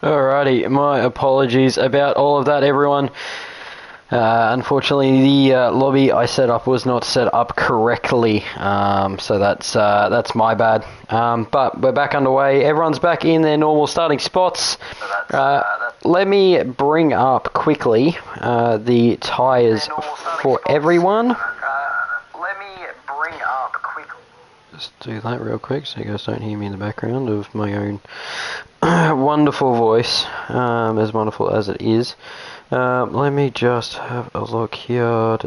Alrighty, my apologies about all of that, everyone. Unfortunately, the lobby I set up was not set up correctly, so that's my bad. But we're back underway. Everyone's back in their normal starting spots. Let me bring up quickly the tyres for everyone. Just do that real quick so you guys don't hear me in the background of my own wonderful voice, as wonderful as it is. Let me just have a look here.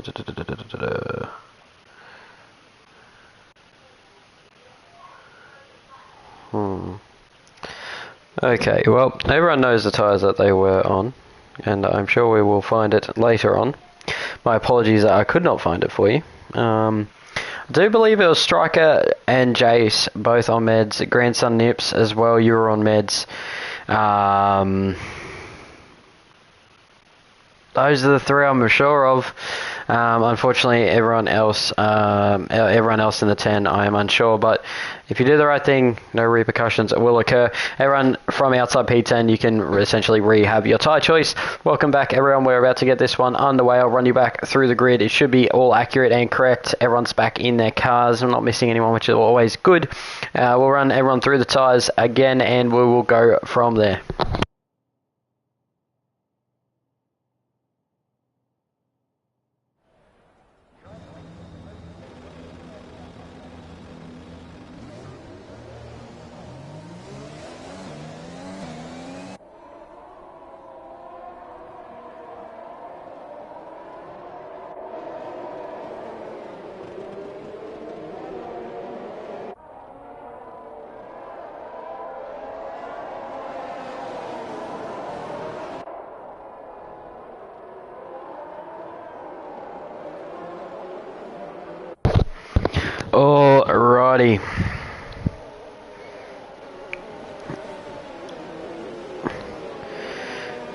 Okay, well, everyone knows the tyres that they were on, and I'm sure we will find it later on. My apologies that I could not find it for you. I do believe it was Striker and Jace, both on meds. Grandson Nips as well, you were on meds. Those are the three I'm sure of. Unfortunately, everyone else in the 10, I am unsure. But if you do the right thing, no repercussions will occur. Everyone from outside P10, you can essentially rehab your tyre choice. Welcome back, everyone. We're about to get this one underway. I'll run you back through the grid. It should be all accurate and correct. Everyone's back in their cars. I'm not missing anyone, which is always good. We'll run everyone through the tyres again, and we will go from there. Alrighty.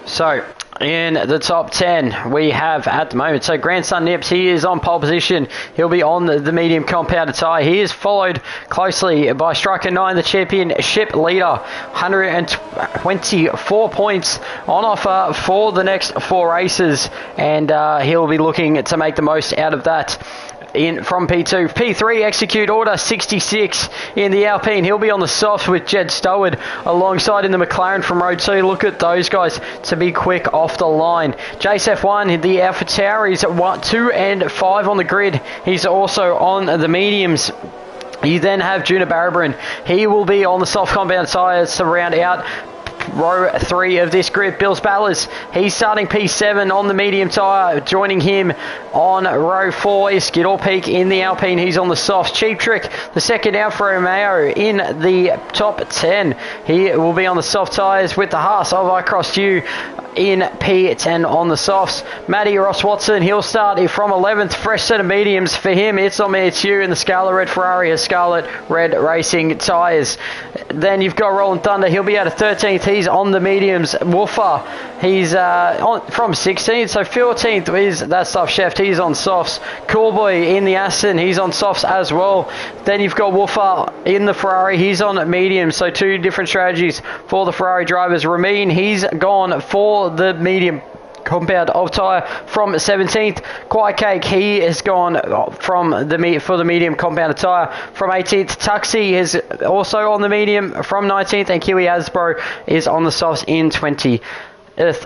So, in the top 10, we have at the moment, so Grandson Nips, he is on pole position. He'll be on the medium compounded tyre. He is followed closely by Striker 9, the championship leader. 124 points on offer for the next 4 races, and he'll be looking to make the most out of that. In from P2. P3, execute order 66 in the Alpine. He'll be on the softs with Jed Stoward alongside in the McLaren from row 2. Look at those guys to be quick off the line. Jace F1, the Alpha Tauri's at 2 and 5 on the grid. He's also on the mediums. You then have Juna Barabran. He will be on the soft compound tyres to round out row 3 of this grid. Bills Ballas, he's starting P7 on the medium tyre. Joining him on row 4 is Skittle Peak in the Alpine. He's on the softs. Cheap Trick, the second Alfa Romeo in the top 10. He will be on the soft tyres with the Haas of I Crossed You in P10 on the softs. Matty Ross Watson, he'll start from 11th. Fresh set of mediums for him. It's on me, it's you in the Scarlet Red Ferrari has Scarlet Red Racing tyres. Then you've got Roland Thunder. He'll be out of 13th. He's on the mediums. Woofer, he's from 16th. So 14th is that stuff Chef. He's on softs. Coolboy in the Aston. He's on softs as well. Then you've got Woofer in the Ferrari. He's on mediums. So 2 different strategies for the Ferrari drivers. Ramin, he's gone for the medium compound of tyre from 17th. Quiet Cake, he has gone for the medium compound tyre from 18th. Tuxie is also on the medium from 19th, and Kiwi Asbro is on the softs in 20th.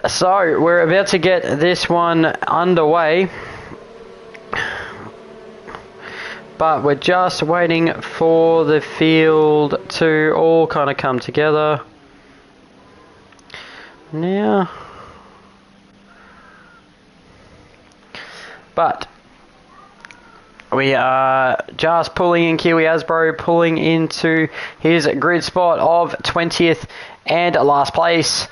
So we're about to get this one underway, but we're just waiting for the field to all kind of come together now. But we are just pulling in Kiwi Asbro, pulling into his grid spot of 20th and last place.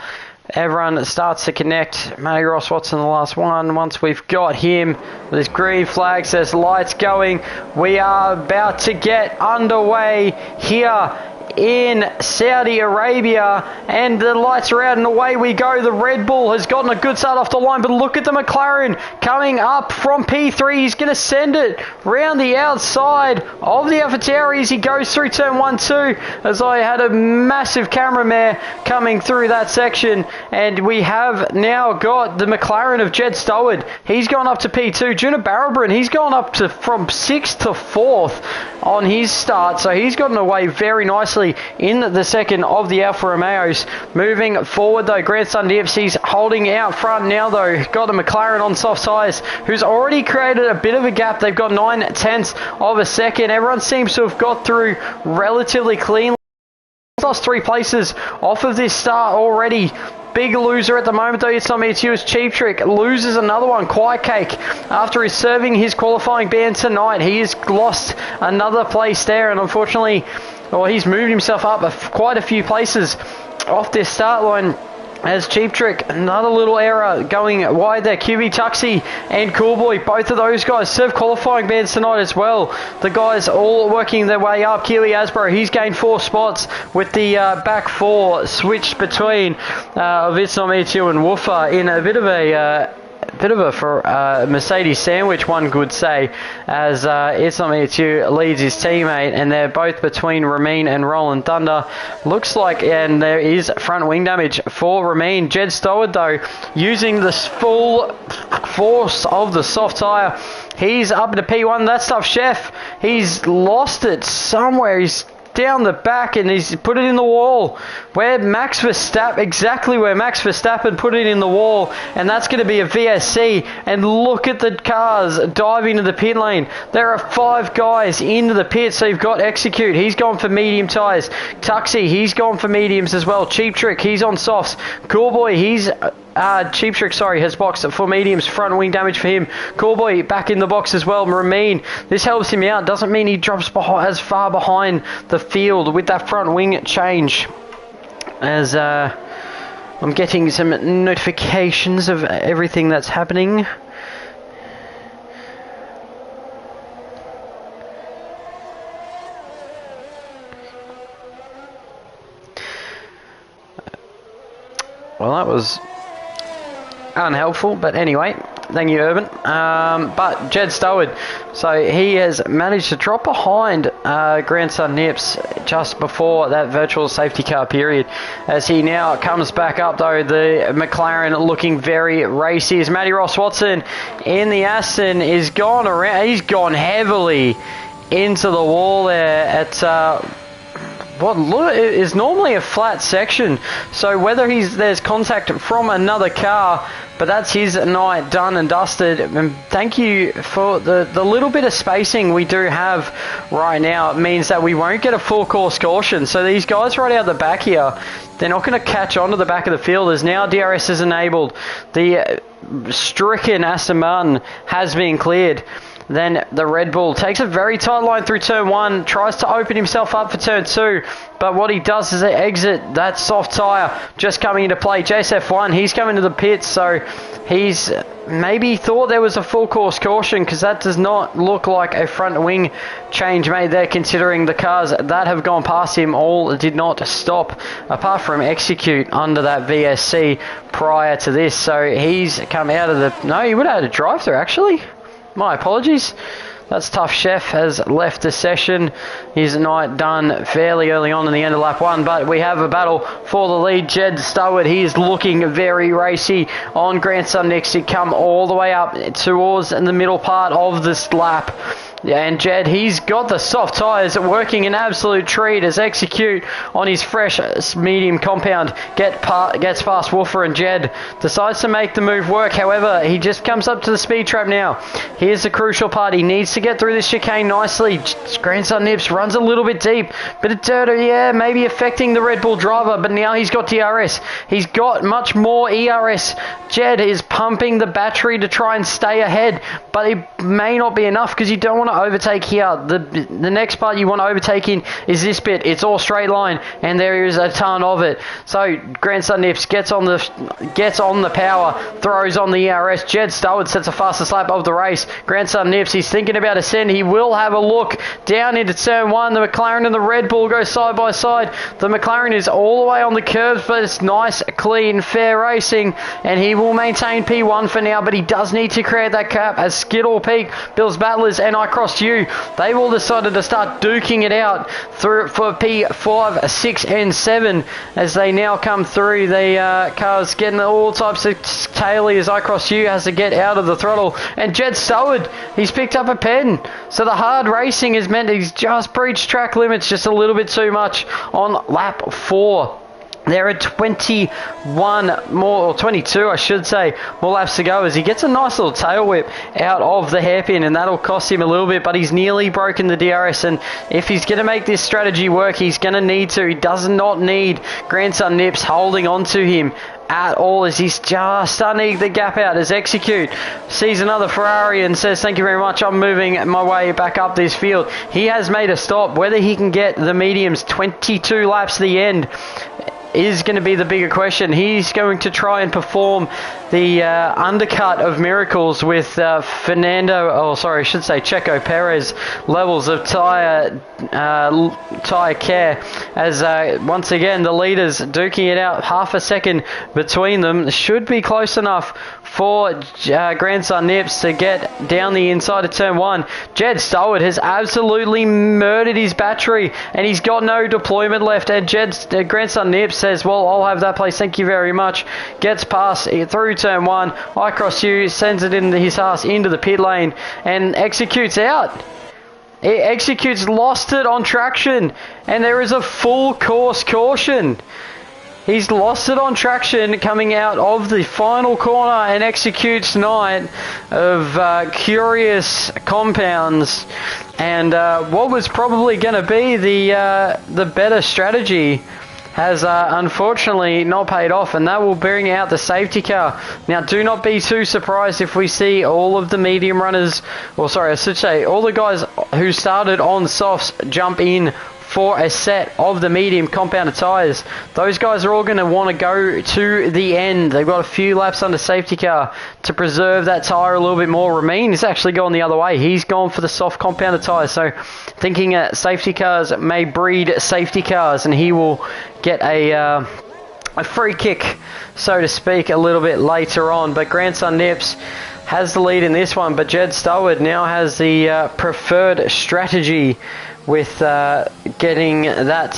Everyone starts to connect. Matty Ross Watson, the last one. Once we've got him, there's green flags, there's lights going. We are about to get underway here in Saudi Arabia, and the lights are out and away we go. The Red Bull has gotten a good start off the line, but look at the McLaren coming up from P3. He's going to send it round the outside of the AlphaTauri as he goes through turn 1-2, as I had a massive camera mare coming through that section, and we have now got the McLaren of Jed Stoward. He's gone up to P2. Juna Barabran, he's gone up to from 6th to 4th on his start, so he's gotten away very nicely in the second of the Alfa Romeos. Moving forward though, Grandson Nips, he's holding out front now though. Got a McLaren on soft tyres who's already created a bit of a gap. They've got 9/10 of a second. Everyone seems to have got through relatively cleanly. Lost 3 places off of this start already. Big loser at the moment though, it's not me, it's you, it's Cheap Trick. Loses another one, Quiet Cake, after he's serving his qualifying ban tonight. He has lost another place there, and unfortunately, well, he's moved himself up quite a few places off this start line. As Cheap Trick, another little error going wide there. QB Tuxie and Coolboy, both of those guys serve qualifying bans tonight as well. The guys all working their way up. Keely Asbro, he's gained 4 spots with the back 4 switched between It's Not Me Too and Woofer in a bit of a Mercedes sandwich, one could say, as It's Not Me Too leads his teammate, and they're both between Ramin and Roland Thunder. Looks like, and there is front wing damage for Ramin. Jed Stoward though, using the full force of the soft tyre. He's up into P1. That stuff, Chef, he's lost it somewhere. He's down the back and he's put it in the wall where Max Verstappen, exactly where Max Verstappen put it in the wall, and that's going to be a VSC. And look at the cars diving into the pit lane. There are 5 guys into the pit, so you've got Execute, he's gone for medium tyres. Tuxie, he's gone for mediums as well. Cheap Trick, he's on softs. Coolboy, he's Cheap Trick, sorry, has boxed for mediums. Front wing damage for him. Coolboy back in the box as well. Ramin, this helps him out. Doesn't mean he drops as far behind the field with that front wing change. As I'm getting some notifications of everything that's happening. Well, that was unhelpful, but anyway, thank you, Urban. But Jed Stoward, so he has managed to drop behind Grandson Nips just before that virtual safety car period, as he now comes back up though. The McLaren looking very racy, as Matty Ross Watson in the Aston is gone around. He's gone heavily into the wall there at what is normally a flat section, so whether there's contact from another car, but that's his night done and dusted. And thank you for the little bit of spacing we do have right now. It means that we won't get a full course caution, so these guys right out the back here, they're not going to catch onto the back of the field, as now DRS is enabled. The stricken Aston Martin has been cleared. Then the Red Bull takes a very tight line through turn 1, tries to open himself up for turn 2, but what he does is exit that soft tyre just coming into play. JSF1, he's coming to the pits, so he's maybe thought there was a full course caution, because that does not look like a front wing change made there, considering the cars that have gone past him all did not stop, apart from Execute under that VSC prior to this. So he's come out of the... No, he would have had a drive through actually. My apologies. That's tough. Chef has left the session. His night done fairly early on in the end of lap 1, but we have a battle for the lead. Jed Stoward, he is looking very racy on Grandson next to come all the way up towards the middle part of this lap. Yeah, and Jed, he's got the soft tyres working an absolute treat, as Execute on his fresh medium compound gets past Woofer, and Jed decides to make the move work. However, he just comes up to the speed trap now. Here's the crucial part. He needs to get through this chicane nicely. Grandson Nips runs a little bit deep. Bit of dirt, yeah, maybe affecting the Red Bull driver, but now he's got DRS. He's got much more ERS. Jed is pumping the battery to try and stay ahead, but it may not be enough, because you don't want to to overtake here. The next part you want to overtake in is this bit. It's all straight line, and there is a ton of it. So Grandson Nips gets on the power, throws on the ERS. Jed Stoward sets the fastest lap of the race. Grandson Nips, he's thinking about ascend. He will have a look down into turn 1. The McLaren and the Red Bull go side by side. The McLaren is all the way on the curves, but it's nice, clean, fair racing, and he will maintain P1 for now, but he does need to create that gap as Skittle Peak, Bill's Battlers, and I Cross You, they've all decided to start duking it out through for P5, 6, and 7 as they now come through. The cars getting all types of taily as I Cross You has to get out of the throttle, and Jed Stoward, he's picked up a pen, so the hard racing has meant he's just breached track limits just a little bit too much on lap 4. There are 21 more, or 22 I should say, more laps to go as he gets a nice little tail whip out of the hairpin, and that'll cost him a little bit, but he's nearly broken the DRS, and if he's going to make this strategy work, he's going to need to. He does not need Grandson Nips holding on to him at all as he's just starting the gap out as Execute sees another Ferrari and says, thank you very much, I'm moving my way back up this field. He has made a stop. Whether he can get the mediums 22 laps to the end is going to be the bigger question. He's going to try and perform the undercut of miracles with Checo Perez levels of tyre care as once again the leaders duking it out, half a second between them. Should be close enough for Grandson Nips to get down the inside of turn 1. Jed Stoward has absolutely murdered his battery and he's got no deployment left, and Grandson Nips says, well, I'll have that place, thank you very much. Gets past through turn 1. I Cross You, sends it into his ass into the pit lane and Executes out. It Executes lost it on traction, and there is a full course caution. He's lost it on traction coming out of the final corner and Executes night of curious compounds, and what was probably going to be the better strategy has unfortunately not paid off, and that will bring out the safety car. Now, do not be too surprised if we see all of the medium runners, or sorry, I should say, all the guys who started on softs jump in for a set of the medium compounded tyres. Those guys are all going to want to go to the end. They've got a few laps under safety car to preserve that tyre a little bit more. Ramin is actually going the other way. He's gone for the soft compounded tyres. So thinking safety cars may breed safety cars, and he will get a free kick, so to speak, a little bit later on. But Grandson Nips has the lead in this one, but Jed Stoward now has the preferred strategy with getting that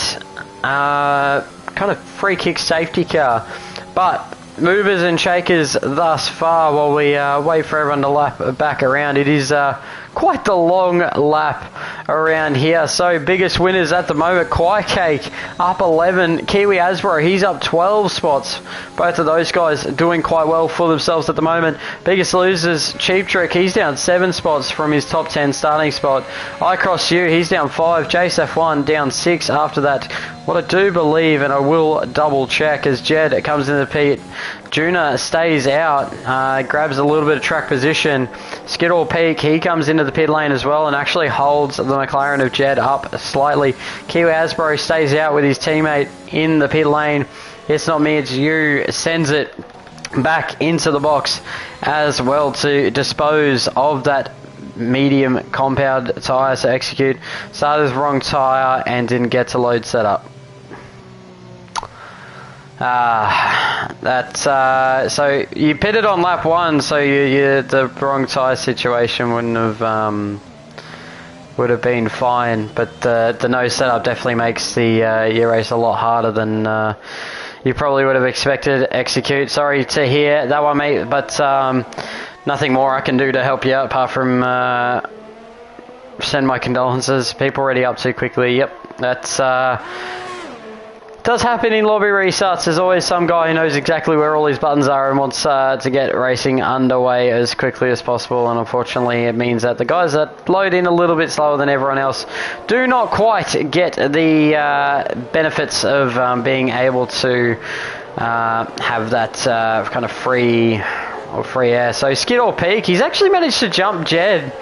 kind of free kick safety car. But movers and shakers thus far, while we wait for everyone to lap back around, it is quite the long lap around here. So biggest winners at the moment, Quai Cake up 11, Kiwi Asbro, he's up 12 spots. Both of those guys doing quite well for themselves at the moment. Biggest losers, Cheap Trick, he's down 7 spots from his top 10 starting spot. I Cross You, he's down 5, JSF1 down 6 after that. What I do believe, and I will double check, as Jed comes into the pit, Juna stays out, grabs a little bit of track position. Skittle Peak, he comes into the pit lane as well and actually holds the McLaren of Jed up slightly. Kiwi Asbro stays out with his teammate in the pit lane. It's not me, it's you. Sends it back into the box as well to dispose of that medium compound tyre. So Execute started with the wrong tyre and didn't get to load setup. So you pitted on lap 1, so the wrong tyre situation would have been fine, but the no setup definitely makes the your race a lot harder than you probably would have expected. Execute, sorry to hear that one, mate, but nothing more I can do to help you out apart from send my condolences. People already up too quickly. Yep, that's does happen in lobby restarts. There's always some guy who knows exactly where all his buttons are and wants to get racing underway as quickly as possible, and unfortunately it means that the guys that load in a little bit slower than everyone else do not quite get the benefits of being able to have that kind of free air. So Skittle Peak, he's actually managed to jump Jed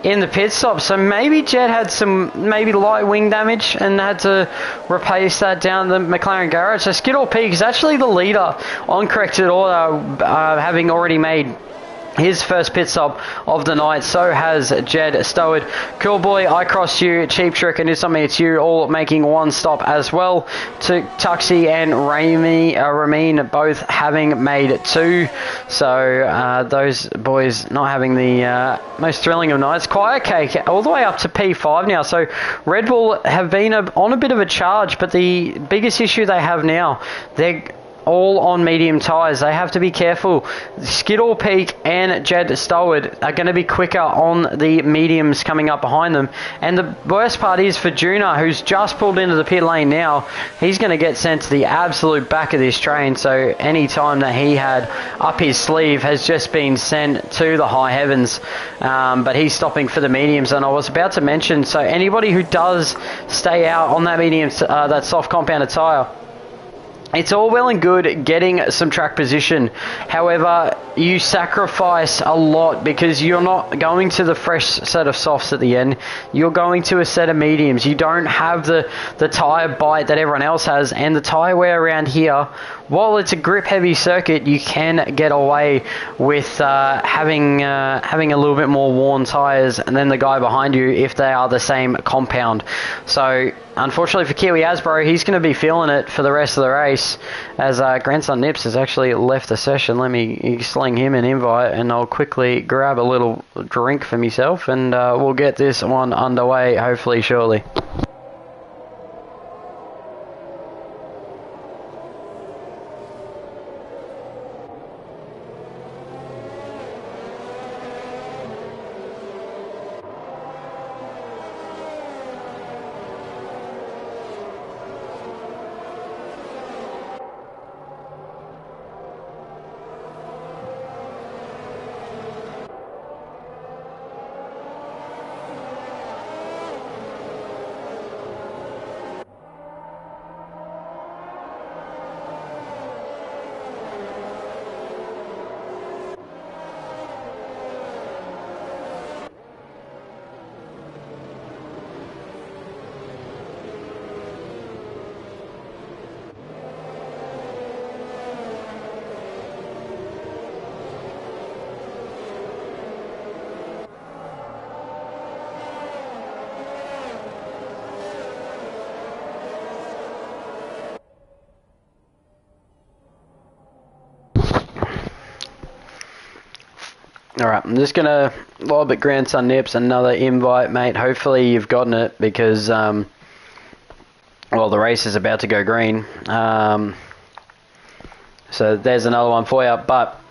in the pit stop. So maybe Jed had some light wing damage and had to replace that down the McLaren garage. So Skidall Peak is actually the leader on corrected order, having already made his first pit stop of the night. So has Jed Stoward. Cool Boy, I Cross You, Cheap Trick, and Do Something It's You, all making one stop as well. To Tuxie and Ramin both having made two. So those boys not having the most thrilling of nights. Quiet Cake all the way up to P5 now. So Red Bull have been on a bit of a charge, but the biggest issue they have now, they're all on medium tyres. They have to be careful. Skidall Peak and Jed Stoward are going to be quicker on the mediums coming up behind them. And the worst part is for Juna, who's just pulled into the pit lane now, he's going to get sent to the absolute back of this train. So any time that he had up his sleeve has just been sent to the high heavens. But he's stopping for the mediums. And I was about to mention, so anybody who does stay out on that medium, that soft compounded tyre, it's all well and good getting some track position. However, you sacrifice a lot because you're not going to the fresh set of softs at the end. You're going to a set of mediums. You don't have the tyre bite that everyone else has. And the tyre wear around here, while it's a grip-heavy circuit, you can get away with having a little bit more worn tyres than the guy behind you if they are the same compound. So, unfortunately for Kiwi Asbro, he's going to be feeling it for the rest of the race, as Grandson Nips has actually left the session. Let me sling him an invite, and I'll quickly grab a little drink for myself, and we'll get this one underway, hopefully shortly. Alright, I'm just going to lob at Grandson Nips another invite, mate. Hopefully you've gotten it because, well, the race is about to go green. So there's another one for you, but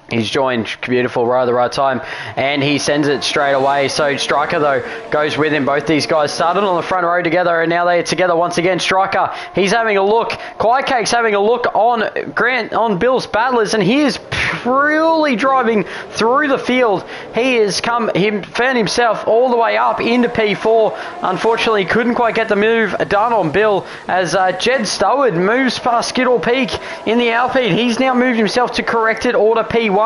he's joined, beautiful, right at the right time, and he sends it straight away. So Striker, though, goes with him. Both these guys started on the front row together, and now they're together once again. Striker, he's having a look. Quiet Cake's having a look on Bill's Battlers, and he is purely driving through the field. He found himself all the way up into P4. Unfortunately, couldn't quite get the move done on Bill, as Jed Stoward moves past Skidall Peak in the Alpine. He's now moved himself to corrected order P1.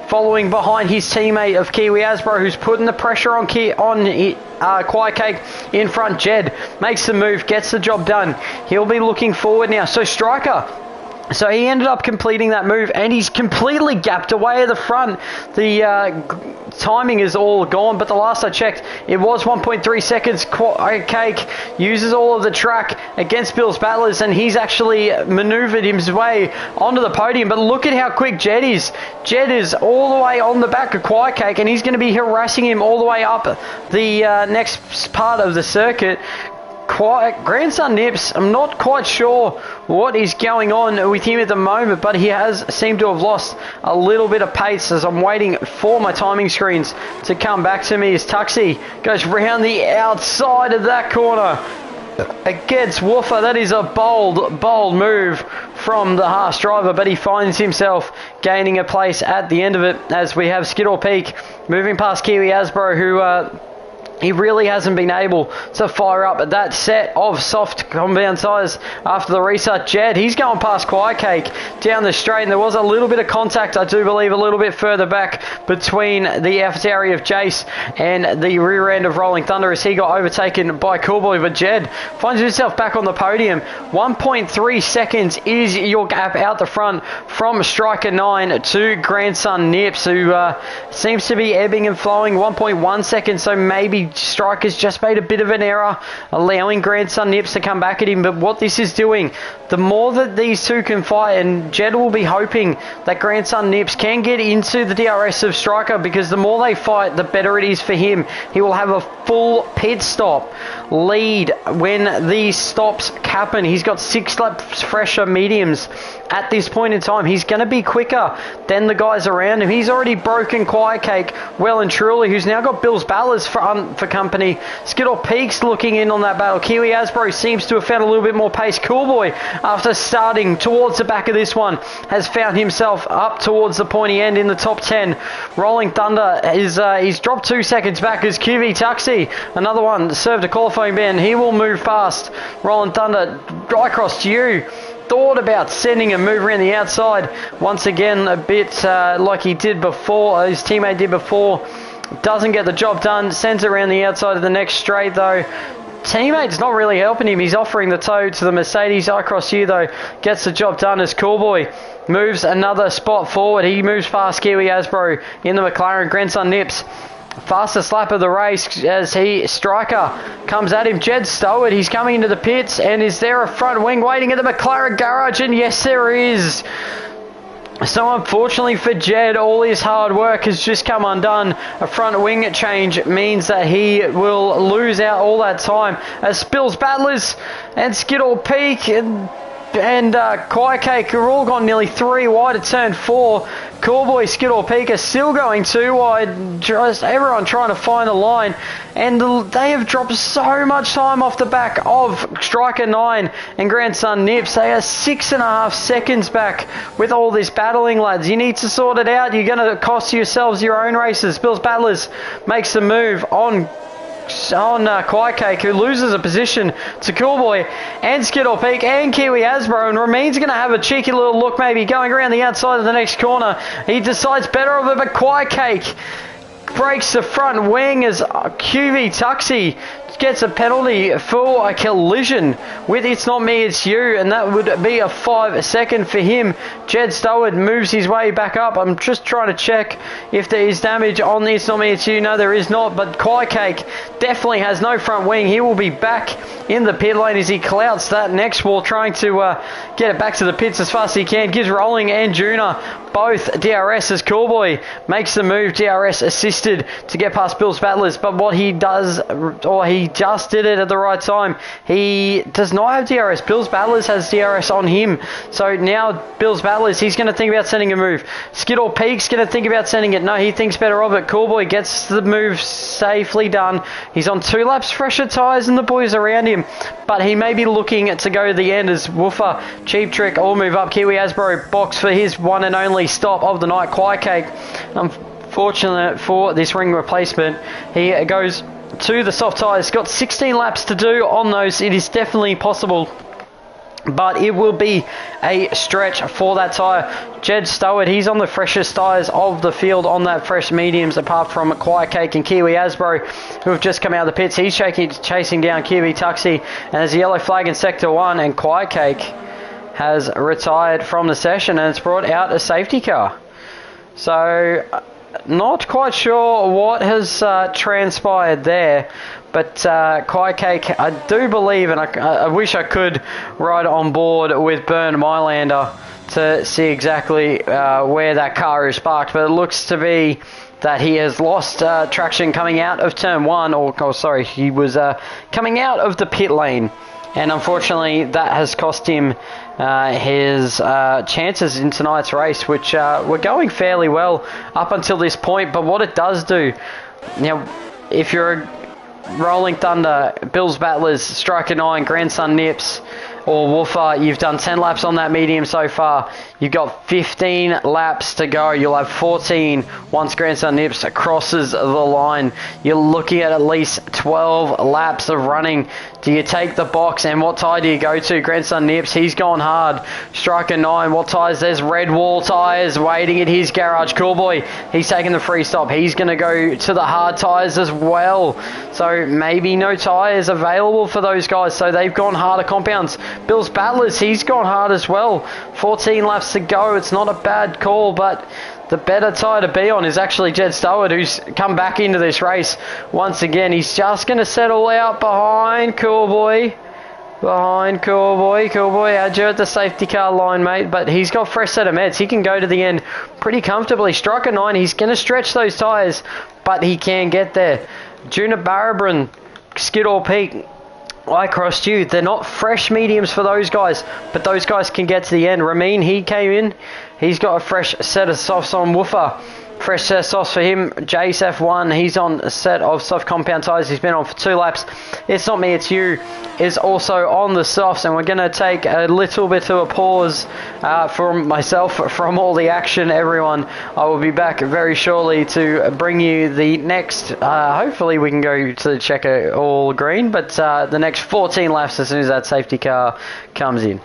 Following behind his teammate of Kiwi Asbro, who's putting the pressure on Quiet Cake in front. Jed makes the move, gets the job done. He'll be looking forward now. So Striker, so he ended up completing that move, and he's completely gapped away at the front. The timing is all gone, but the last I checked, it was 1.3 seconds. Quiet Cake uses all of the track against Bill's Battlers, and he's actually manoeuvred his way onto the podium. But look at how quick Jed is. Jed is all the way on the back of Quiet Cake, and he's going to be harassing him all the way up the next part of the circuit. Grandson Nips, I'm not quite sure what is going on with him at the moment, but he has seemed to have lost a little bit of pace, as I'm waiting for my timing screens to come back to me as Tuxie goes round the outside of that corner against Woofer. That is a bold move from the Haas driver, but he finds himself gaining a place at the end of it, as we have Skidall Peak moving past Kiwi Asbro, who He really hasn't been able to fire up that set of soft compound tyres after the restart. Jed, he's going past Quiet Cake down the straight, and there was a little bit of contact, I do believe, a little bit further back between the AlphaTauri of Jace and the rear end of Rolling Thunder as he got overtaken by Coolboy. But Jed finds himself back on the podium. 1.3 seconds is your gap out the front from Striker 9 to Grandson Nips, who seems to be ebbing and flowing. 1.1 seconds, so maybe Striker's just made a bit of an error, allowing Grandson Nips to come back at him. But what this is doing, the more that these two can fight, and Jed will be hoping that Grandson Nips can get into the DRS of Striker, because the more they fight, the better it is for him. He will have a full pit stop lead when these stops happen. He's got 6 laps fresher mediums at this point in time. He's going to be quicker than the guys around him. He's already broken Quiet Cake well and truly, who's now got Bill's Ballas for company. Skittle Peaks looking in on that battle. Kiwi Asbro seems to have found a little bit more pace. Coolboy, after starting towards the back of this one, has found himself up towards the pointy end in the top 10. Rolling Thunder is he's dropped 2 seconds back as QV Tuxi, another one, served a qualifying ban. He will move past Rolling Thunder right across to you. Thought about sending a move around the outside once again, a bit like he did before, his teammate did before. Doesn't get the job done, sends it around the outside of the next straight though. Teammate's not really helping him. He's offering the toe to the Mercedes. Across here though, gets the job done as Coolboy moves another spot forward. He moves past Kiwi Asbro in the McLaren. Grandson Nips, fastest lap of the race as Striker comes at him. Jed Stoward, he's coming into the pits, and is there a front wing waiting at the McLaren garage? And yes, there is. So unfortunately for Jed, all his hard work has just come undone. A front wing change means that he will lose out all that time as Spills Battlers and Skittle Peak and Quiet Cake are all gone nearly 3 wide at turn 4. Coolboy, Skittle Peak are still going 2 wide. Just everyone trying to find a line. And they have dropped so much time off the back of Striker 9 and Grandson Nips. They are 6.5 seconds back with all this battling, lads. You need to sort it out. You're going to cost yourselves your own races. Bills Battlers makes the move on Quiet Cake, who loses a position to Coolboy and Skittle Peak and Kiwi Asbro, and Ramin's going to have a cheeky little look, maybe going around the outside of the next corner. He decides better of it, but Quiet Cake breaks the front wing as QV Tuxi gets a penalty for a collision with It's Not Me, It's You, and that would be a 5 second for him. Jed Stoward moves his way back up. I'm just trying to check if there is damage on the It's Not Me, It's You. No, there is not, but Quiet Cake definitely has no front wing. He will be back in the pit lane as he clouts that next wall, trying to get it back to the pits as fast as he can. Gives Rolling and Juna both DRS as Coolboy makes the move, DRS assisted, to get past Bill's Battlers. But what he does, or he just did it at the right time, he does not have DRS. Bill's Battlers has DRS on him. So now Bill's Battlers, he's going to think about sending a move. Skittle Peak's going to think about sending it. No, he thinks better of it. Coolboy gets the move safely done. He's on 2 laps fresher tyres than the boys around him, but he may be looking to go to the end as Woofer, Cheap Trick all move up. Kiwi Asbro box for his one and only stop of the night. Quiet Cake, unfortunate for this ring replacement, he goes to the soft tyres. Got 16 laps to do on those. It is definitely possible, but it will be a stretch for that tyre. Jed Stoward, he's on the freshest tyres of the field on that fresh mediums, apart from Quiet Cake and Kiwi Asbro, who have just come out of the pits. He's chasing down QV Tuxi, and there's a yellow flag in Sector 1, and Quiet Cake has retired from the session, and it's brought out a safety car. So, not quite sure what has transpired there, but Quiet Cake, I do believe, and I wish I could ride on board with Burn Mylander to see exactly where that car is parked, but it looks to be that he has lost traction coming out of turn 1, or sorry, he was coming out of the pit lane, and unfortunately that has cost him his chances in tonight's race, which were going fairly well up until this point. But what it does do, now, if you're a Rolling Thunder, Bills Battlers, Striker 9, Grandson Nips, or Woofer. You've done 10 laps on that medium so far. You've got 15 laps to go. You'll have 14 once Grandson Nips crosses the line. You're looking at least 12 laps of running. Do you take the box, and what tyre do you go to? Grandson Nips, he's gone hard. Striker 9, what tyres? There's Red Wall tyres waiting at his garage. Cool Boy, he's taking the free stop. He's going to go to the hard tyres as well. So maybe no tyres available for those guys, so they've gone harder compounds. Bill's Battlers, he's gone hard as well. 14 laps to go. It's not a bad call, but the better tyre to be on is actually Jed Stoward, who's come back into this race once again. He's just going to settle out behind Cool Boy. Behind Cool Boy. Cool Boy had you at the safety car line, mate, but he's got fresh set of meds. He can go to the end pretty comfortably. Striker 9, he's going to stretch those tyres, but he can get there. Juna Barabran, Skiddaw Peak, I crossed you. They're not fresh mediums for those guys, but those guys can get to the end. Ramin, he came in. He's got a fresh set of softs on Woofer. Fresh set of softs for him. Jace F1, he's on a set of soft compound tyres. He's been on for 2 laps. It's Not Me, It's You is also on the softs, and we're going to take a little bit of a pause from myself, from all the action, everyone. I will be back very shortly to bring you the next, hopefully we can go to the checker all green, but the next 14 laps as soon as that safety car comes in.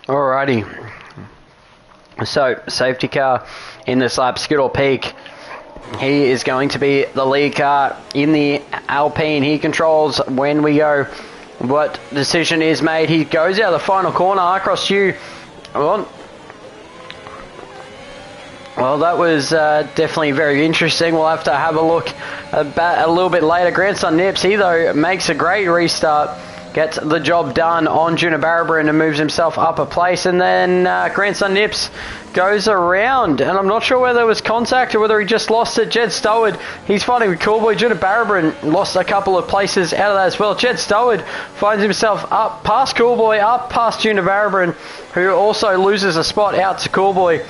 Alrighty. So, safety car in this lap, Skiddaw Peak. He is going to be the lead car in the Alpine. He controls when we go. What decision is made? He goes out of the final corner. Across you. Well, that was definitely very interesting. We'll have to have a look a little bit later. Grandson Nips, he though makes a great restart. Gets the job done on Junibarabaran and moves himself up a place. And then Grandson Nips goes around. And I'm not sure whether it was contact or whether he just lost it. Jed Stoward, he's fighting with Coolboy. Junibarabaran lost a couple of places out of that as well. Jed Stoward finds himself up past Coolboy, up past Junibarabaran, who also loses a spot out to Coolboy.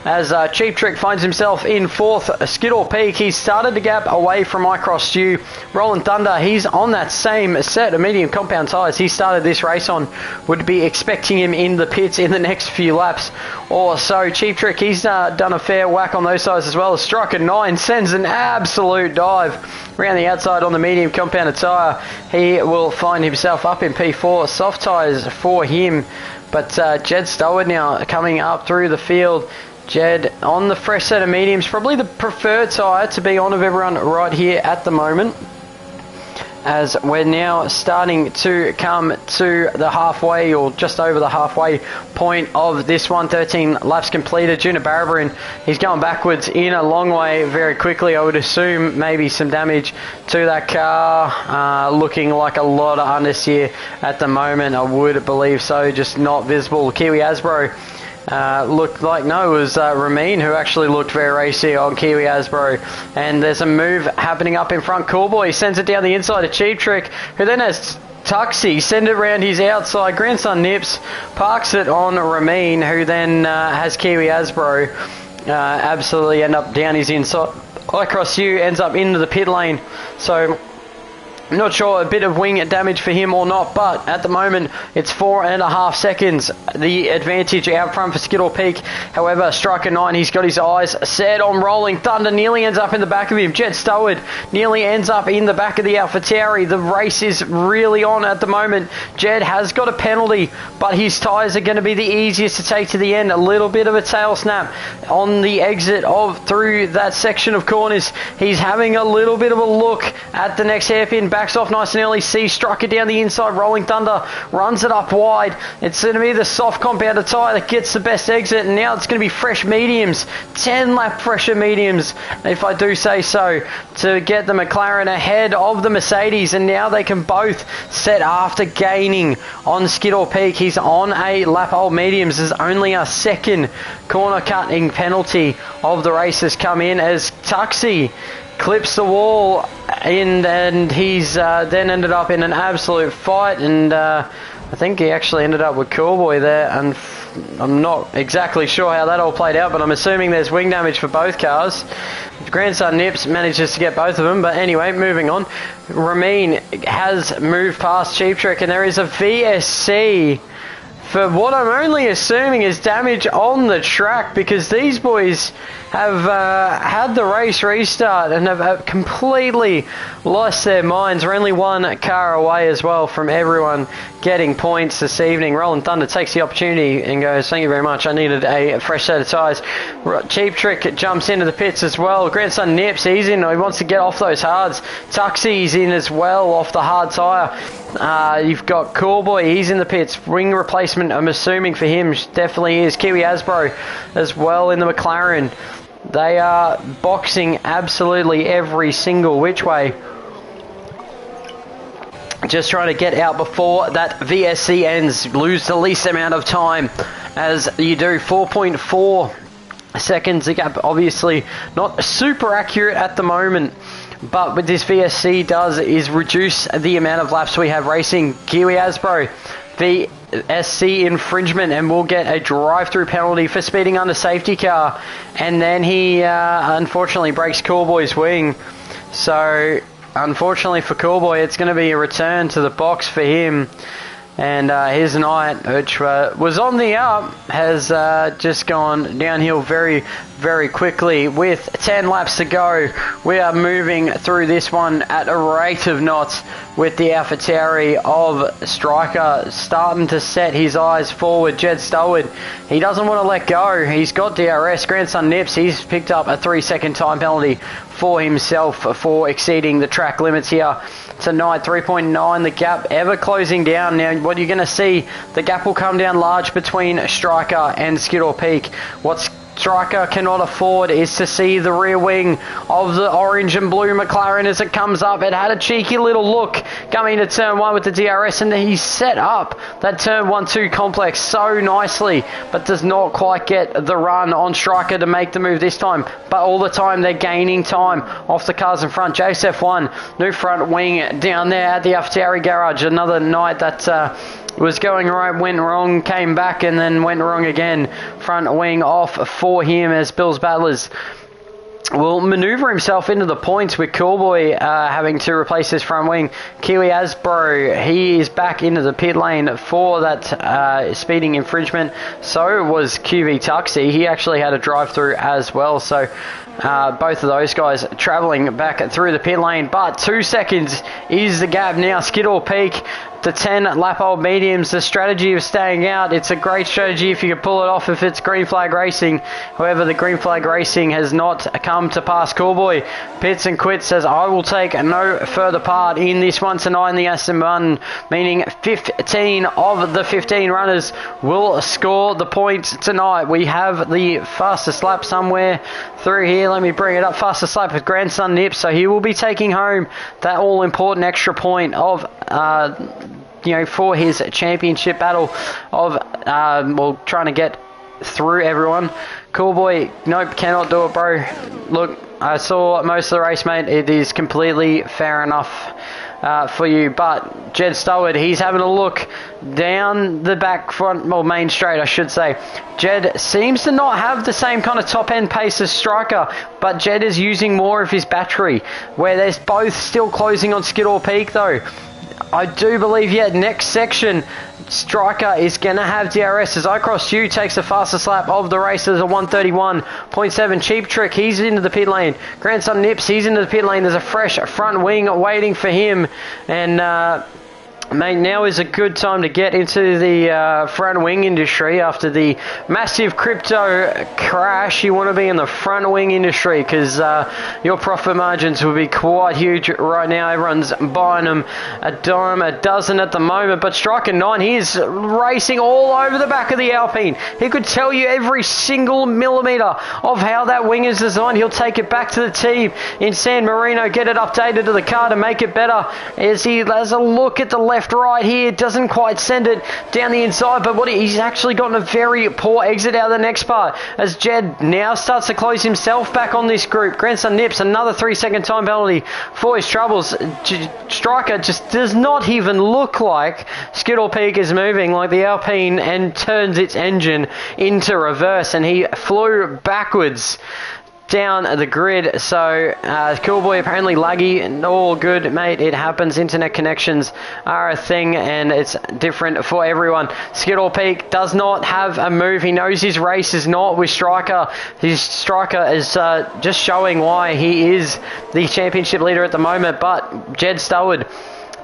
As Cheap Trick finds himself in fourth. Skittle Peak, he started the gap away from iCross Stew. Rolling Thunder, he's on that same set of medium compound tyres he started this race on. Would be expecting him in the pits in the next few laps or so. Cheap Trick, he's done a fair whack on those tyres as well. Striker 9 sends an absolute dive around the outside on the medium compounded tyre. He will find himself up in P4. Soft tyres for him. But Jed Stoward now coming up through the field. Jed on the fresh set of mediums, probably the preferred tyre to be on of everyone right here at the moment, as we're now starting to come to the halfway or just over the halfway point of this one. 13 laps completed. Junibarabaran, he's going backwards in a long way very quickly. I would assume maybe some damage to that car. Looking like a lot of understeer at the moment. I would believe so, just not visible. Kiwi Asbro looked like, no, it was Ramin who actually looked very racy on Kiwi Asbro. And there's a move happening up in front. Coolboy sends it down the inside of Cheap Trick, who then has Tuxie send it around his outside. Grandson Nips parks it on Ramin, who then has Kiwi Asbro absolutely end up down his inside. iCross U ends up into the pit lane. So I'm not sure, a bit of wing damage for him or not, but at the moment it's 4.5 seconds the advantage out front for Skittle Peak. However, Striker 9, he's got his eyes set on Rolling Thunder, nearly ends up in the back of him. Jet Stoward nearly ends up in the back of the AlphaTauri. The race is really on at the moment. Jed has got a penalty, but his tyres are going to be the easiest to take to the end. A little bit of a tail snap on the exit of through that section of corners. He's having a little bit of a look at the next hairpin. Backs off nice and early. C struck it down the inside. Rolling Thunder runs it up wide. It's going to be the soft compounded tyre that gets the best exit, and now it's going to be fresh mediums, 10 lap fresher mediums, if I do say so, to get the McLaren ahead of the Mercedes. And now they can both set after gaining on Skittle Peak. He's on a lap old mediums. There's only a second corner cutting penalty of the race has come in as Tuxie clips the wall in, and he's then ended up in an absolute fight, and I think he actually ended up with Coolboy there, and I'm not exactly sure how that all played out, but I'm assuming there's wing damage for both cars. Grandson Nips manages to get both of them, but anyway, moving on. Ramin has moved past Cheap Trick, and there is a VSC for what I'm only assuming is damage on the track, because these boys have had the race restart and have completely lost their minds. We're only one car away as well from everyone getting points this evening. Rolling Thunder takes the opportunity and goes, thank you very much, I needed a fresh set of tyres. Cheap Trick jumps into the pits as well. Grandson Nips, he's in, he wants to get off those hards. Tuxie's in as well off the hard tyre. You've got Coolboy, he's in the pits. Wing replacement, I'm assuming for him, definitely is. Kiwi Asbro as well in the McLaren. They are boxing absolutely every single which way. Just trying to get out before that VSC ends. Lose the least amount of time as you do. 4.4 seconds. The gap obviously not super accurate at the moment, but what this VSC does is reduce the amount of laps we have racing. Kiwi Asbro, VSC infringement, and we'll get a drive-through penalty for speeding under safety car. And then he unfortunately breaks Coolboy's wing. So unfortunately for Coolboy, it's going to be a return to the box for him. And his night, which was on the up, has just gone downhill very, very quickly. With 10 laps to go, we are moving through this one at a rate of knots, with the AlphaTauri of Striker starting to set his eyes forward. Jed Stoward, he doesn't want to let go. He's got DRS. Grandson Nips, he's picked up a 3-second time penalty for himself for exceeding the track limits here tonight. 3.9, the gap ever closing down. Now what you're going to see, the gap will come down large between Striker and Skittle Peak. What's Striker cannot afford is to see the rear wing of the orange and blue McLaren as it comes up. It had a cheeky little look coming to turn 1 with the DRS, and he set up that turn 1-2 complex so nicely, but does not quite get the run on Striker to make the move this time. But all the time they're gaining time off the cars in front. JSF1, new front wing down there at the AlphaTauri garage. Another night that was going right, went wrong, came back, and then went wrong again. Front wing off for him as Bill's Battlers will manoeuvre himself into the points with Coolboy having to replace his front wing. Kiwi Asbro, he is back into the pit lane for that speeding infringement. So was QV Tuxie. He actually had a drive-through as well. So both of those guys travelling back through the pit lane. But 2 seconds is the gap now. Skidall Peak, the 10 lap old mediums, the strategy of staying out. It's a great strategy if you can pull it off if it's green flag racing. However, the green flag racing has not come to pass. Coolboy pits and quits, says I will take no further part in this one tonight in the Aston Martin, meaning 15 of the 15 runners will score the points tonight. We have the fastest lap somewhere through here. Let me bring it up. Fastest lap with Grandson Nips, so he will be taking home that all important extra point of for his championship battle of trying to get through everyone. Coolboy, nope, cannot do it, bro. Look, I saw most of the race, mate. It is completely fair enough for you. But Jed Stoward, he's having a look down the back front, well, main straight, I should say. Jed seems to not have the same kind of top-end pace as Striker, but Jed is using more of his battery, where they're both still closing on Skidall Peak, though. I do believe, next section, Striker is going to have DRS as I Cross You takes the fastest lap of the race. There's a 1:31.7. Cheap Trick, he's into the pit lane. Grandson Nips, he's into the pit lane. There's a fresh front wing waiting for him. And mate, now is a good time to get into the front wing industry after the massive crypto crash. You want to be in the front wing industry because your profit margins will be quite huge right now. Everyone's buying them a dime a dozen at the moment. But Striker 9, he is racing all over the back of the Alpine. He could tell you every single millimetre of how that wing is designed. He'll take it back to the team in San Marino, get it updated to the car to make it better. As he has a look at the left right here, doesn't quite send it down the inside, but he's actually gotten a very poor exit out of the next part as Jed now starts to close himself back on this group. Grandson Nips, another 3-second time penalty for his troubles. Striker just does not even look like Skittle Peak is moving like the Alpine and turns its engine into reverse, and he flew backwards down the grid. So Coolboy apparently laggy and all good, mate. It happens. Internet connections are a thing and it's different for everyone. Skittle Peak does not have a move. He knows his race is not with Striker. His Striker is just showing why he is the championship leader at the moment. But Jed Stoward,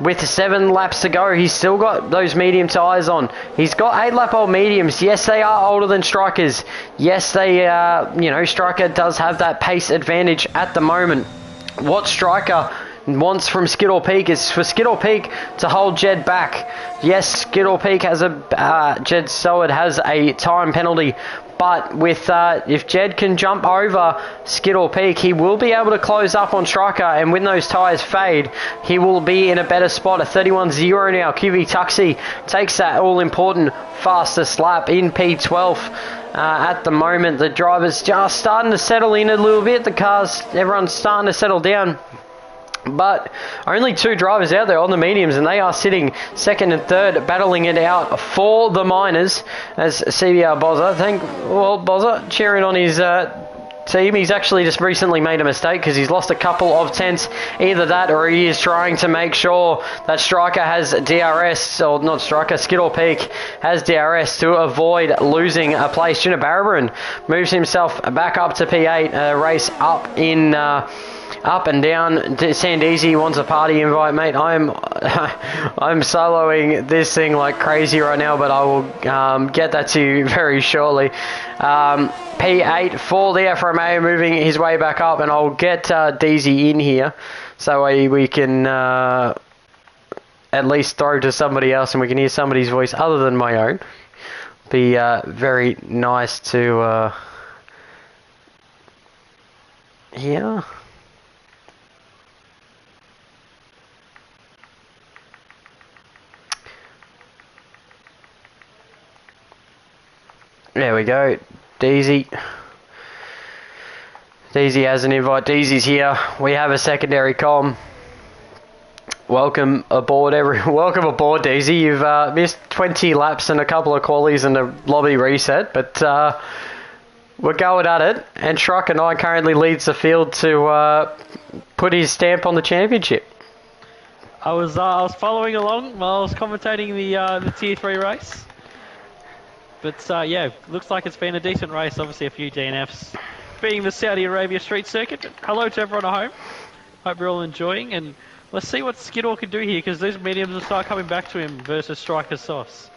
with 7 laps to go, he's still got those medium tyres on. He's got 8-lap-old mediums. Yes, they are older than Strikers. Yes, they, Striker does have that pace advantage at the moment. What Striker wants from Skittle Peak is for Skittle Peak to hold Jed back. Yes, Skittle Peak has Jed Stoward has a time penalty. But with if Jed can jump over Skittle Peak, he will be able to close up on Striker, and when those tyres fade, he will be in a better spot. A 31.0 now. QV Tuxie takes that all-important fastest lap in P12. At the moment, the drivers just starting to settle in a little bit. The cars, everyone's starting to settle down. But only 2 drivers out there on the mediums, and they are sitting second and third, battling it out for the minors. As CBR Bozza, Bozza cheering on his team. He's actually just recently made a mistake because he's lost a couple of tenths. Either that or he is trying to make sure that Striker has DRS, or not Striker, Skittle Peak has DRS to avoid losing a place. Junior Barabran moves himself back up to P8, race up in up and down. Sandeezy wants a party invite, mate. I'm soloing this thing like crazy right now, but I will get that to you very shortly. P8 for the FRMA, moving his way back up, and I'll get Deezy in here so we can at least throw to somebody else and we can hear somebody's voice other than my own. Be very nice to here. There we go. Deezy. Deezy has an invite. Deezy's here. We have a secondary comm. Welcome aboard, welcome aboard, Deezy. You've missed 20 laps and a couple of qualies and a lobby reset, but we're going at it. And Striker 9 currently leads the field to put his stamp on the championship. I was following along while I was commentating the Tier 3 race. But yeah, looks like it's been a decent race. Obviously a few DNFs, being the Saudi Arabia street circuit. Hello to everyone at home. Hope you're all enjoying, and let's see what Skidor can do here, because those mediums will start coming back to him versus Striker Sauce.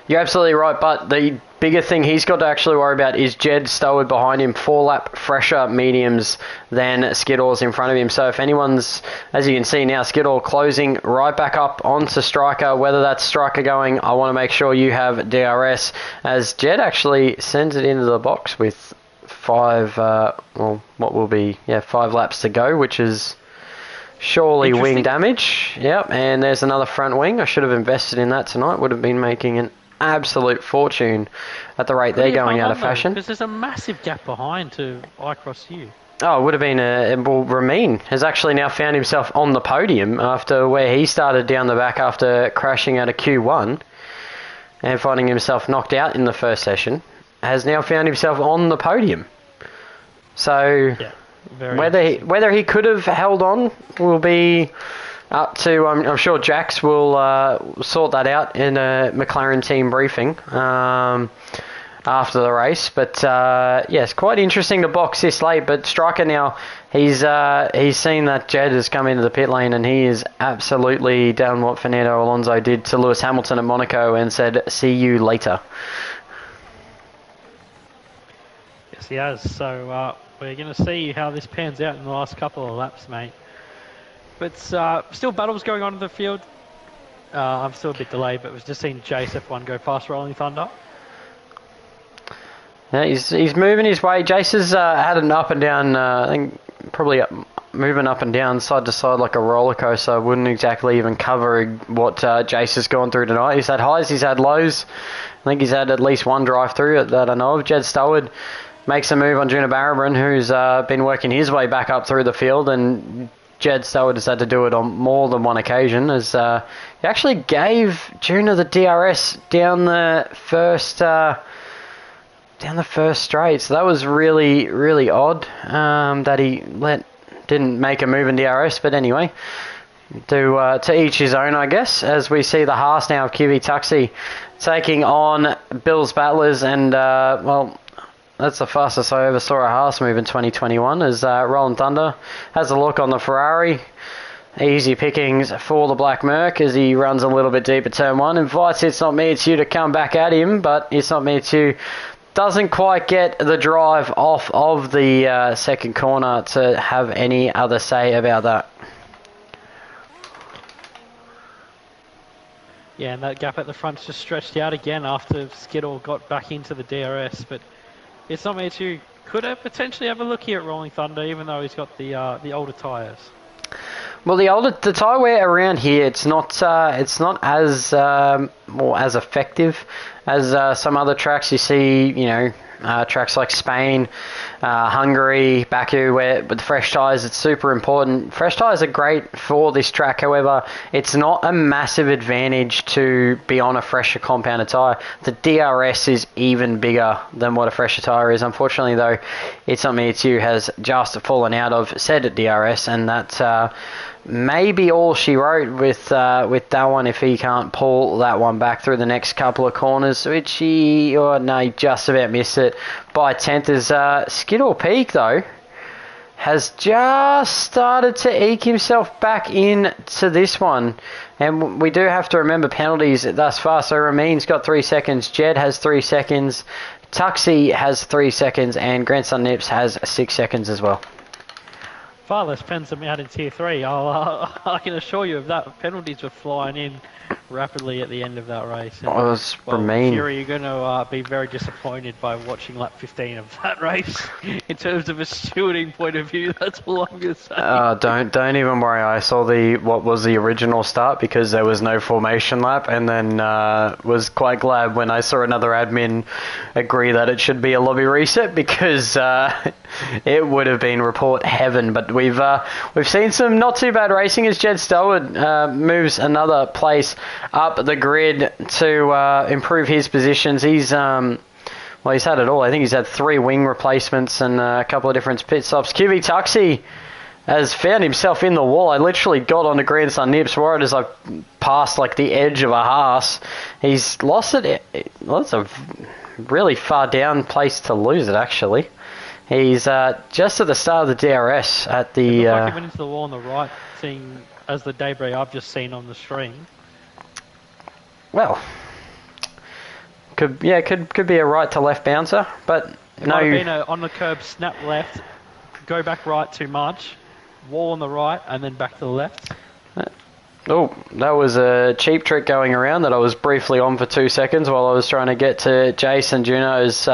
You're absolutely right, but the bigger thing he's got to actually worry about is Jed Stoward behind him, 4-lap fresher mediums than Skidor's in front of him. So if anyone's, as you can see now, Skidor closing right back up onto Striker, whether that's Striker going, I want to make sure you have DRS, as Jed actually sends it into the box with 5 laps to go, which is surely wing damage. Yep, and there's another front wing. I should have invested in that tonight. Would have been making an absolute fortune at the rate they're going out of fashion. Because there's a massive gap behind to iCross U. Oh, it would have been Ramin has actually now found himself on the podium after where he started down the back after crashing out of Q1 and finding himself knocked out in the first session, has now found himself on the podium. So yeah. Whether he could have held on will be up to, I'm sure Jax will sort that out in a McLaren team briefing after the race. But yes, quite interesting to box this late. But Striker now, he's seen that Jed has come into the pit lane, and he is absolutely done what Fernando Alonso did to Lewis Hamilton at Monaco and said, "See you later." Yes, he has. So we're going to see how this pans out in the last couple of laps, mate. But still battles going on in the field. I'm still a bit delayed, but we've just seen Jace F1 go past Rolling Thunder. Yeah, he's moving his way. Jace has had an up and down, I think probably moving up and down, side to side like a roller coaster. I wouldn't exactly even cover what Jace has gone through tonight. He's had highs, he's had lows. I think he's had at least one drive-through that I know of. Jed Stoward makes a move on Juna Barabran, who's been working his way back up through the field, and Jed Stoward has had to do it on more than one occasion, as he actually gave Juna the DRS down the first straight. So that was really, really odd that he didn't make a move in DRS. But anyway, to each his own, I guess, as we see the Haas now of Kiwi Tuxi taking on Bill's Battlers, and well, that's the fastest I ever saw a Haas move in 2021, as Rolling Thunder has a look on the Ferrari. Easy pickings for the Black Merc as he runs a little bit deep at turn 1. Invites It's Not Me, It's You to come back at him, but It's Not Me, It's You doesn't quite get the drive off of the second corner to have any other say about that. Yeah, and that gap at the front's just stretched out again after Skidor got back into the DRS, but It's Not Me, It's You could have potentially have a look here at Rolling Thunder, even though he's got the older tyres. Well, the tyre wear around here, it's not as as effective as some other tracks. You see, tracks like Spain, Hungary, Baku, where with fresh tyres, it's super important. Fresh tyres are great for this track. However, it's not a massive advantage to be on a fresher compounded tyre. The DRS is even bigger than what a fresher tyre is. Unfortunately, though, It's Not Me, It's You has just fallen out of said DRS, and that maybe all she wrote with that one if he can't pull that one back through the next couple of corners, which he just about missed it by 10th. As Skidor Peak, though, has just started to eke himself back into this one. And we do have to remember penalties thus far. So Ramin's got 3 seconds, Jed has 3 seconds, Tuxi has 3 seconds, and Grandson Nips has 6 seconds as well. Far less pens than out in Tier 3. I can assure you of that. Penalties were flying in rapidly at the end of that race. And, It was mean. Fury, you're going to be very disappointed by watching lap 15 of that race. In terms of a stewarding point of view, that's all I'm going to say. Don't even worry. I saw what was the original start because there was no formation lap, and then was quite glad when I saw another admin agree that it should be a lobby reset because it would have been report heaven. But we've seen some not too bad racing as Jed Stoward moves another place up the grid to improve his positions. He's he's had it all. I think he's had 3 wing replacements and a couple of different pit stops. QV Tuxie has found himself in the wall. I literally got onto Grandson Nips right as I passed like the edge of a Haas. He's lost it. Well, it's a really far down place to lose it, actually. He's just at the start of the DRS at the... It looked like he went into the wall on the right, seeing as the debris I've just seen on the stream. Well, could be a right to left bouncer, but it no. Might have been a on the curb, snap left, go back right too much, wall on the right, and then back to the left. Oh, that was a cheap trick going around that I was briefly on for 2 seconds while I was trying to get to Jace and Juno as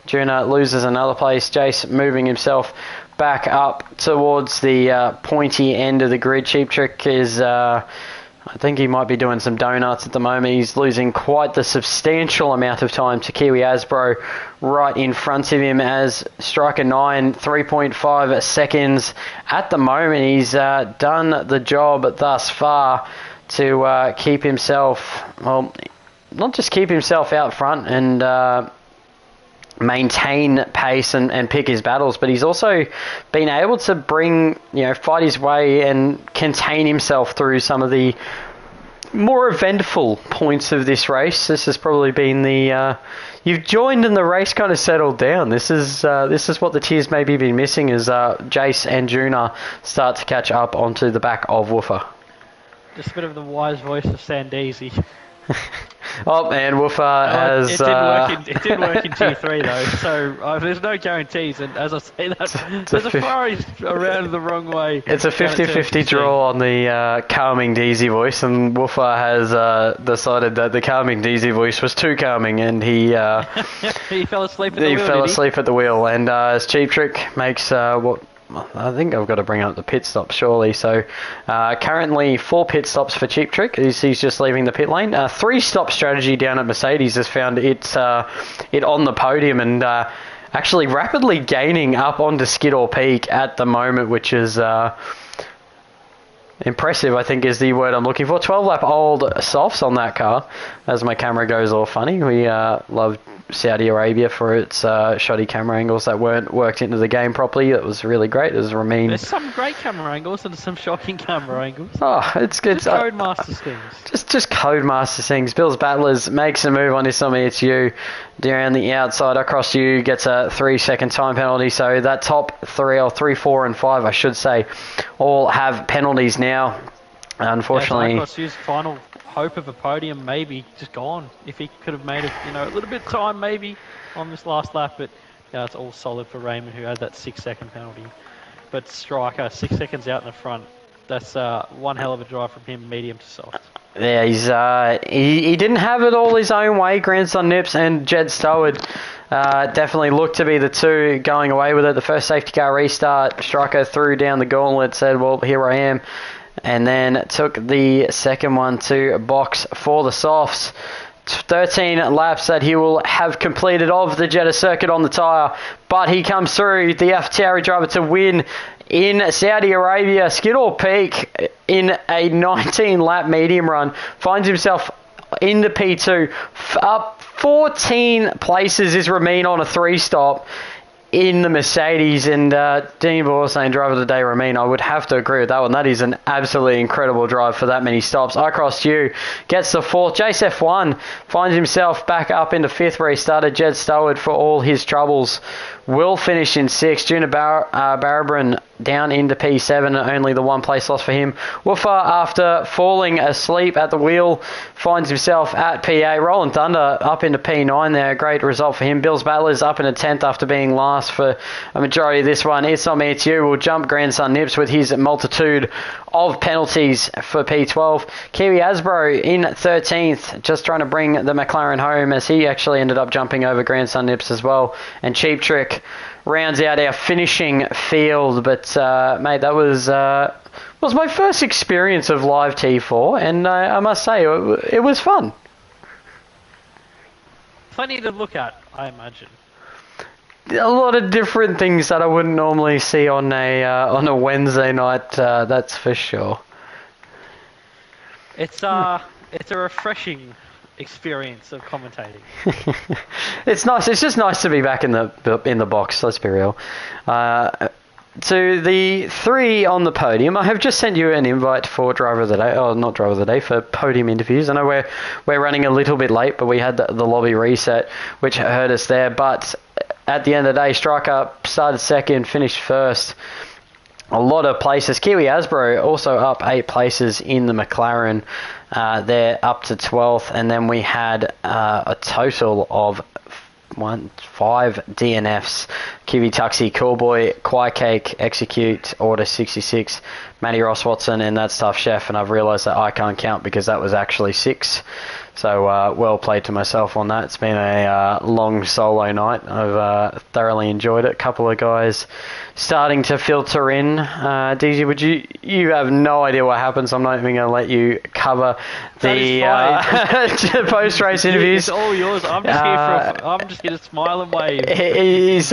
Juno loses another place. Jace moving himself back up towards the pointy end of the grid. Cheap Trick is... I think he might be doing some donuts at the moment. He's losing quite the substantial amount of time to Kiwi Asbro right in front of him as Striker 9, 3.5 seconds. At the moment, he's done the job thus far to keep himself, well, not just keep himself out front and maintain pace and pick his battles, but he's also been able to fight his way and contain himself through some of the more eventful points of this race. This has probably been the you've joined and the race kind of settled down. This is what the tiers maybe been missing as Jace and Juna start to catch up onto the back of Woofer. Just a bit of the wise voice of Sandeezy. Oh, and Woofer has... It did work in G3 though, so there's no guarantees, and as I say that, there's a far around the wrong way. It's a 50-50 draw on the calming Deezy voice, and Woofer has decided that the calming Deezy voice was too calming, and he... he fell asleep at the wheel, fell asleep at the wheel, and as Cheap Trick makes what... I think I've got to bring up the pit stops, surely. So, currently 4 pit stops for Cheap Trick. He's just leaving the pit lane. 3-stop strategy down at Mercedes has found it on the podium and actually rapidly gaining up onto Skiddaw Peak at the moment, which is impressive, I think is the word I'm looking for. 12-lap old softs on that car, as my camera goes all funny. We love Saudi Arabia for its shoddy camera angles that weren't worked into the game properly. It was really great. It was Ramin. There's some great camera angles and some shocking camera angles. Oh, it's good. Just Codemasters things. Just Codemasters things. Bill's Battlers makes a move on this on me. It's you. Down the outside across you gets a 3-second time penalty. So that top 3, 4, and 5, I should say, all have penalties now. Unfortunately, across you's final hope of a podium maybe just gone. If he could have made a little bit of time maybe on this last lap, but yeah, it's all solid for Raymond who had that 6-second penalty. But Striker 6 seconds out in the front. That's one hell of a drive from him, medium to soft. Yeah, he's he didn't have it all his own way. Grandson Nips and Jed Stoward definitely looked to be the two going away with it. The first safety car restart, Striker threw down the gauntlet, said, well, here I am. And then took the second one to box for the softs. 13 laps that he will have completed of the Jeddah circuit on the tyre. But he comes through, the AlphaTauri driver, to win in Saudi Arabia. Skiddaw Peak in a 19-lap medium run finds himself into P2. Up 14 places is Ramin on a 3-stop in the Mercedes, and Dean Ball saying driver of the day, Ramin. I would have to agree with that one. That is an absolutely incredible drive for that many stops. I crossed you, gets the 4th. Jace F1 finds himself back up into 5th where he started. Jed Stoward, for all his troubles, will finish in 6th. Juna Barabran down into P7, only the one place loss for him. Woofer, after falling asleep at the wheel, finds himself at PA. Rolling Thunder up into P9 there. Great result for him. Bill's Battlers up into 10th after being last for a majority of this one. It's Not Me, It's You will jump Grandson Nips with his multitude of penalties for P12. Kiwi Asbro in 13th, just trying to bring the McLaren home as he actually ended up jumping over Grandson Nips as well. And Cheap Trick rounds out our finishing field. But, mate, that was my first experience of live T4, and I must say, it was fun. Plenty to look at, I imagine. A lot of different things that I wouldn't normally see on a Wednesday night, that's for sure. It's a refreshing experience of commentating. It's nice. It's just nice to be back in the box. Let's be real. To the three on the podium, I have just sent you an invite for Driver of the Day. Oh, not Driver of the Day, for podium interviews. I know we're running a little bit late, but we had the lobby reset, which hurt us there. But at the end of the day, Striker started second, finished first. A lot of places. Kiwi Asbro also up 8 places in the McLaren. They're up to 12th, and then we had a total of 5 DNFs. Kiwi Tuxi, Callboy, Quai Cake, Execute, Order 66, Matty Ross Watson, and That Stuff Chef. And I've realised that I can't count because that was actually 6. So well played to myself on that. It's been a long solo night. I've thoroughly enjoyed it. A couple of guys starting to filter in. DZ, you have no idea what happens. I'm not even going to let you cover the post-race interviews. It's all yours. I'm just here to smile and wave. He's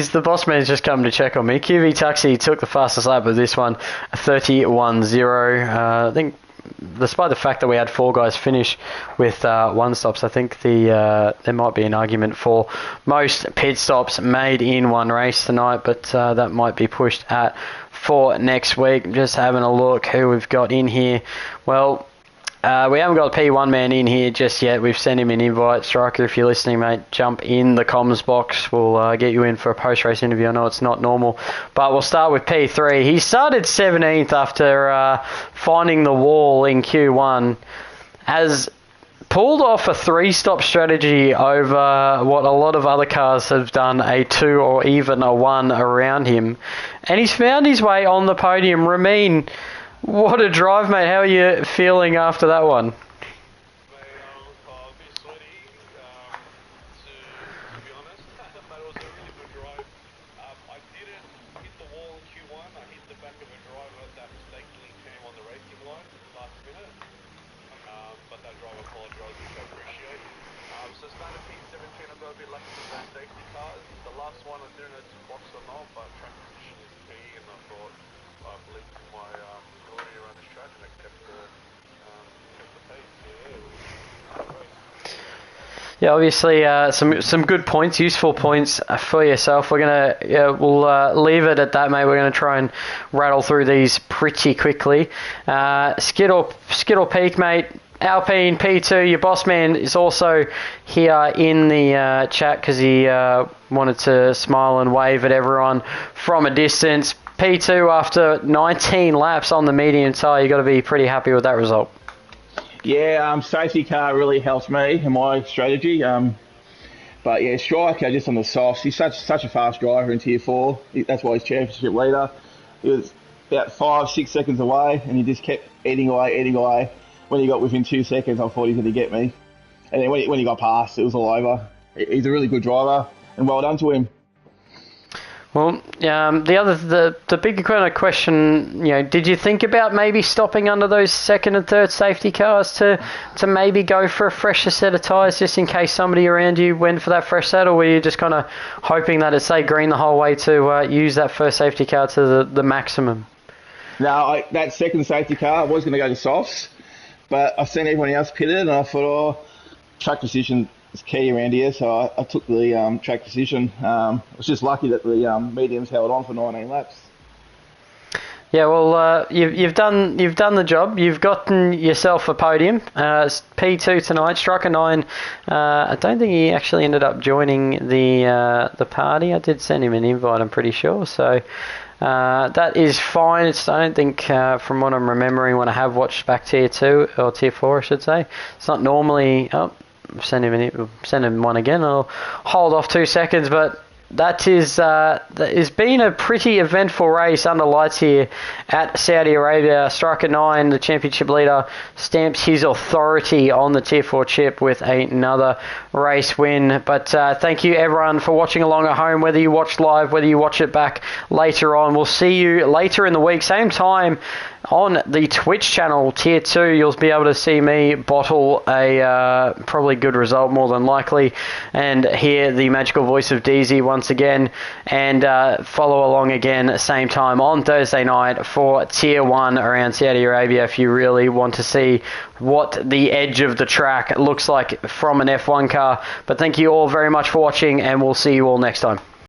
the boss man's just come to check on me. QV Taxi took the fastest lap of this one, 31.0. I think, despite the fact that we had 4 guys finish with 1 stops, I think there might be an argument for most pit stops made in one race tonight, but that might be pushed for next week. Just having a look who we've got in here. Well, we haven't got a P1 man in here just yet. We've sent him an invite. Striker, if you're listening, mate, jump in the comms box. We'll get you in for a post-race interview. I know it's not normal, but we'll start with P3. He started 17th after finding the wall in Q1. Has pulled off a 3-stop strategy over what a lot of other cars have done, a 2 or even a 1 around him. And he's found his way on the podium. Ramin, what a drive, mate. How are you feeling after that one? Yeah, obviously some good points, useful points for yourself. We'll leave it at that, mate. We're gonna try and rattle through these pretty quickly. Skittle Peak, mate. Alpine P2, your boss man is also here in the chat because he wanted to smile and wave at everyone from a distance. P2 after 19 laps on the medium tyre. You got to be pretty happy with that result. Yeah, safety car really helps me in my strategy. But yeah, Striker just on the softs. He's such a fast driver in Tier 4. That's why he's championship leader. He was about 5-6 seconds away, and he just kept eating away. When he got within 2 seconds, I thought he was going to get me. And then when he got past, it was all over. He's a really good driver, and well done to him. Well, the big kind of question, did you think about maybe stopping under those second and third safety cars to maybe go for a fresher set of tyres just in case somebody around you went for that fresh set, or were you just kind of hoping that it'd stay green the whole way to use that first safety car to the maximum? No, that second safety car, I was going to go to softs, but I've seen everyone else pitted, and I thought, track precision is key around here, so I took the track precision. I was just lucky that the mediums held on for 19 laps. Yeah, well, you've done the job. You've gotten yourself a podium. P2 tonight. Striker 9. I don't think he actually ended up joining the party. I did send him an invite, I'm pretty sure. So That is fine. I don't think, from what I'm remembering when I have watched back Tier 2, or Tier 4 I should say, it's not normally... Oh, send him one again. I'll hold off 2 seconds, but... That has been a pretty eventful race under lights here at Saudi Arabia. Striker 9, the championship leader, stamps his authority on the Tier 4 chip with another race win. But thank you everyone for watching along at home, whether you watch live, whether you watch it back later on. We'll see you later in the week, same time on the Twitch channel, Tier 2. You'll be able to see me bottle a probably good result, more than likely, and hear the magical voice of DZ once again, and follow along again same time on Thursday night for Tier 1 around Saudi Arabia if you really want to see what the edge of the track looks like from an F1 car. But thank you all very much for watching, and we'll see you all next time.